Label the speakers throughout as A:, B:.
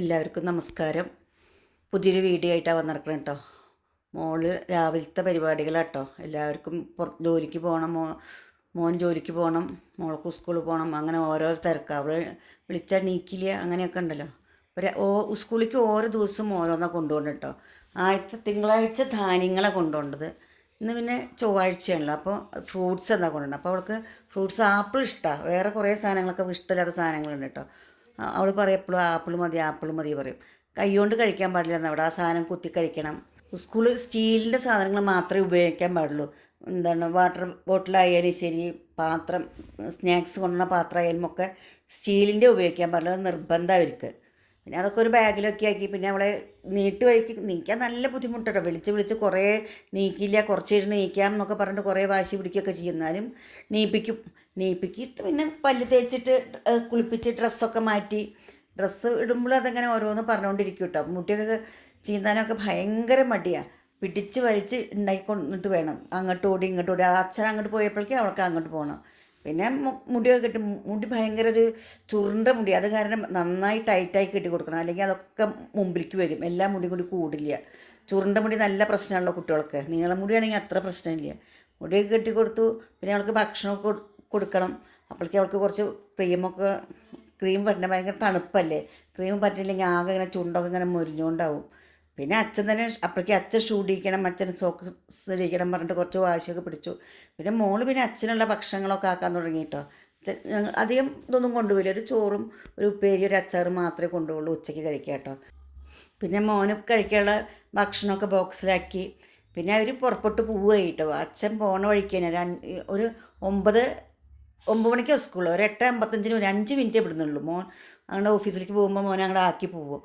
A: എല്ലാവർക്കും നമസ്കാരം. പുതിയൊരു വീഡിയോ ആയിട്ടാണ് വന്നിരിക്കണം കേട്ടോ. മോള് രാവിലത്തെ പരിപാടികളാട്ടോ. എല്ലാവർക്കും ജോലിക്ക് പോകണം, മോൻ ജോലിക്ക് പോകണം, മോൾക്ക് സ്കൂളിൽ പോകണം, അങ്ങനെ ഓരോ തിരക്കാണ്. അവൾ വിളിച്ചാൽ നീക്കില്ല, അങ്ങനെയൊക്കെ ഉണ്ടല്ലോ. സ്കൂളിലേക്ക് ഓരോ ദിവസവും ഓരോന്നാണ് കൊണ്ടുപോകണം കേട്ടോ. ആദ്യത്തെ തിങ്കളാഴ്ച ധാന്യങ്ങളാണ് കൊണ്ടുപോകേണ്ടത്. ഇന്ന് പിന്നെ ചൊവ്വാഴ്ചയാണല്ലോ, അപ്പോൾ ഫ്രൂട്ട്സ് എന്താ കൊണ്ടുപോകണം. അപ്പോൾ അവൾക്ക് ഫ്രൂട്ട്സ് ആപ്പിൾ ഇഷ്ടമാണ്. വേറെ കുറേ സാധനങ്ങളൊക്കെ ഇഷ്ടമില്ലാത്ത സാധനങ്ങളുണ്ട് കേട്ടോ. അവൾ പറയും എപ്പോഴും ആപ്പിൾ മതി പറയും. കൈകൊണ്ട് കഴിക്കാൻ പാടില്ല എന്നവിടെ, ആ സാധനം കുത്തി കഴിക്കണം. സ്കൂളിൽ സ്റ്റീലിൻ്റെ സാധനങ്ങൾ മാത്രമേ ഉപയോഗിക്കാൻ പാടുള്ളൂ. എന്താണ്, വാട്ടർ ബോട്ടിലായാലും ശരി, പാത്രം, സ്നാക്സ് കൊണ്ടുവന്ന പാത്രമായാലും ഒക്കെ സ്റ്റീലിൻ്റെ ഉപയോഗിക്കാൻ പാടില്ല, അത് നിർബന്ധം അവർക്ക്. പിന്നെ അതൊക്കെ ഒരു ബാഗിലൊക്കെ ആക്കി പിന്നെ അവളെ വഴിക്ക് നീക്കാൻ നല്ല ബുദ്ധിമുട്ടോ. വിളിച്ച് കുറേ നീക്കില്ല, കുറച്ച് നീക്കാം എന്നൊക്കെ പറഞ്ഞിട്ട് കുറേ വാശി പിടിക്കുകയൊക്കെ ചെയ്യുന്നാലും നീപ്പിക്കിട്ട് പിന്നെ പല്ല് തേച്ചിട്ട് കുളിപ്പിച്ച് ഡ്രസ്സൊക്കെ മാറ്റി, ഡ്രസ്സ് ഇടുമ്പോൾ അതങ്ങനെ ഓരോന്ന് പറഞ്ഞുകൊണ്ടിരിക്കും കേട്ടോ. മുടിയൊക്കെ ചീന്താനൊക്കെ ഭയങ്കര മടിയാണ്. പിടിച്ച് വലിച്ച് ഉണ്ടാക്കിക്കൊണ്ടിട്ട് വേണം അങ്ങോട്ട് ഓടി ഇങ്ങോട്ട് ഓടി. അച്ഛൻ അങ്ങോട്ട് പോയപ്പോഴേക്കും അവൾക്ക് അങ്ങോട്ട് പോകണം. പിന്നെ മുടിയൊക്കെ കെട്ടി, മുടി ഭയങ്കര ഒരു ചുരുണ്ട മുടി, അത് കാരണം നന്നായി ടൈറ്റായി കെട്ടി കൊടുക്കണം, അല്ലെങ്കിൽ അതൊക്കെ മുമ്പിലേക്ക് വരും. എല്ലാ മുടിയും കൂടി കൂടില്ല. ചുരുണ്ട മുടി നല്ല പ്രശ്നമാണല്ലോ കുട്ടികൾക്ക്. നീളം മുടിയാണെങ്കിൽ അത്ര പ്രശ്നമില്ല. മുടിയൊക്കെ കെട്ടി കൊടുത്തു. പിന്നെ അവൾക്ക് ഭക്ഷണമൊക്കെ കൊടുക്കണം. അപ്പോഴേക്കും അവൾക്ക് കുറച്ച് ക്രീം പറ്റണം. ഭയങ്കര തണുപ്പല്ലേ, ക്രീം പറ്റില്ലെങ്കിൽ ആകെ ഇങ്ങനെ ചുണ്ടൊക്കെ ഇങ്ങനെ മുരിഞ്ഞുകൊണ്ടാവും. പിന്നെ അച്ഛൻ തന്നെ അപ്പോഴേക്കും അച്ഛൻ ഷൂടിക്കണം, അച്ഛൻ സോക്സ് ഇടിക്കണം പറഞ്ഞിട്ട് കുറച്ച് വാശിയൊക്കെ പിടിച്ചു. പിന്നെ മോള് പിന്നെ അച്ഛനുള്ള ഭക്ഷണങ്ങളൊക്കെ ആക്കാൻ തുടങ്ങി കേട്ടോ. അധികം ഇതൊന്നും കൊണ്ടുപോയില്ല, ഒരു ചോറും ഒരു ഉപ്പേരി ഒരു അച്ചാറും മാത്രമേ കൊണ്ടുപോകുള്ളൂ ഉച്ചയ്ക്ക് കഴിക്കുക കേട്ടോ. പിന്നെ മോന് കഴിക്കാനുള്ള ഭക്ഷണമൊക്കെ ബോക്സിലാക്കി. പിന്നെ അവർ പുറപ്പെട്ട് പോവുകയായി കേട്ടോ. അച്ഛൻ പോണ വഴിക്ക് തന്നെ ഒരു 9 മണിക്കാണ് സ്കൂൾ. ഒരു 8:55 ഒരു 5 മിനിറ്റേ വിടുന്നുള്ളൂ. മോൻ അങ്ങനെ ഓഫീസിലേക്ക് പോകുമ്പോൾ മോനെ അങ്ങോട്ട് ആക്കി പോകും.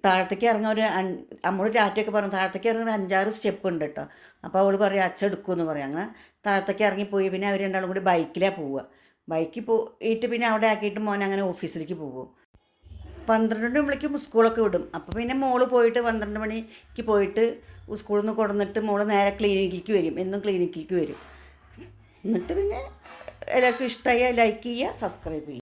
A: താഴത്തേക്ക് ഇറങ്ങാൻ അമ്മോട് ടാറ്റയൊക്കെ പറഞ്ഞു താഴത്തേക്ക് ഇറങ്ങാൻ 5-6 സ്റ്റെപ്പ് ഉണ്ട് കേട്ടോ. അപ്പോൾ അവൾ പറയും അച്ഛൻ എടുക്കുമെന്ന് പറയും. അങ്ങനെ താഴത്തേക്ക് ഇറങ്ങിപ്പോയി. പിന്നെ അവർ രണ്ടാളും കൂടി ബൈക്കിലാണ് പോവുക. ബൈക്കിൽ പോയിട്ട് പിന്നെ അവിടെ ആക്കിയിട്ട് മോൻ അങ്ങനെ ഓഫീസിലേക്ക് പോകും. 12 മണിക്കും സ്കൂളൊക്കെ വിടും. അപ്പോൾ പിന്നെ മോള് പോയിട്ട് 12 മണിക്ക് പോയിട്ട് സ്കൂളിൽ നിന്ന് കൊടുന്നിട്ട് മോള് നേരെ ക്ലിനിക്കിലേക്ക് വരും. എന്നും ക്ലിനിക്കിലേക്ക് വരും. എന്നിട്ട് പിന്നെ എല്ലാവർക്കും ഇഷ്ടമായി ലൈക്ക് ചെയ്യുക, സബ്സ്ക്രൈബ് ചെയ്യുക.